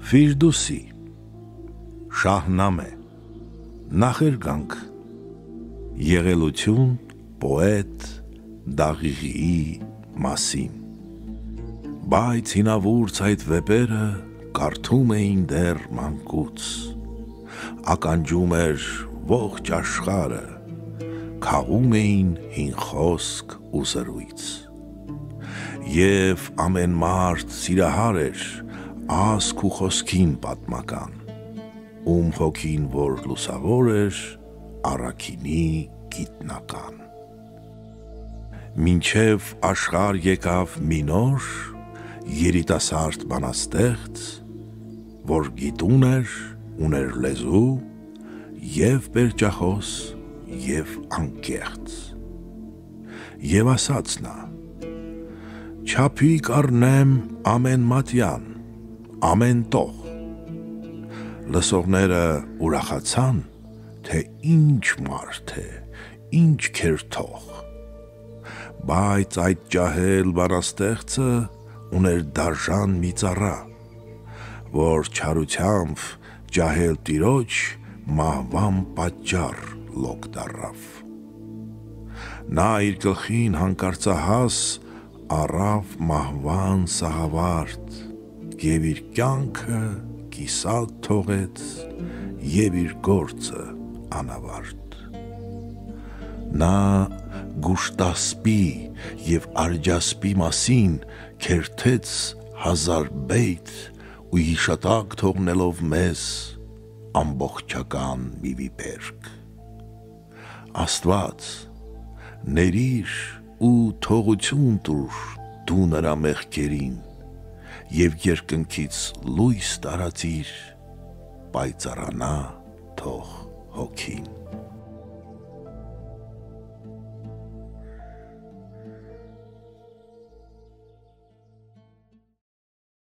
Ֆիրդուսի, Շահնամե, Նախերգանք, Եղելություն պոետ Դաղիղիի մասին։ Բայց հինավուրց այդ վեպերը կարդում էին դեռ մանկուց, ականջում էր ողջ աշխարհը, քաղում էին հին խոսք ու զրույց։ Եվ ամեն մարդ սիրահար էր ազգ ու խոսքին պատմական, ում հոգին որ լուսավոր էր, առաքինի գիտնական։ Մինչև աշխարհ եկավ մի նոր երիտասարդ բանաստեղծ, որ գիտուն էր, ուներ լեզու, և պերճախոս, և անկեղծ։ Եվ ասաց նա. «Չափի կառնեմ ամեն մատյան, ամեն տող»։ Լսողները ուրախացան, թե ինչ մարդ է, ինչ քերթող։ Բայց այդ ջահել բանաստեղծը ուներ դաժան մի ծառա, որ չարությամբ ջահել տիրոջ մահվան պատճառ լոկ դառավ։ Նա իր գլխին հանկարծահաս առավ մահվան սաղավարտ և իր կյանքը կիսատ թողեց և իր գործը անավարտ։ Նա գուշտասպի և արջասպի մասին քերթեց հազար բեյթ ու հիշատակ թողնելով մեզ ամբողջական մի վիպերկ։ Աստված, ներիր ու թողություն տուր դու նրա մեղքերին և երկնքից լույս տարածիր, պայծառանա թող հոգին։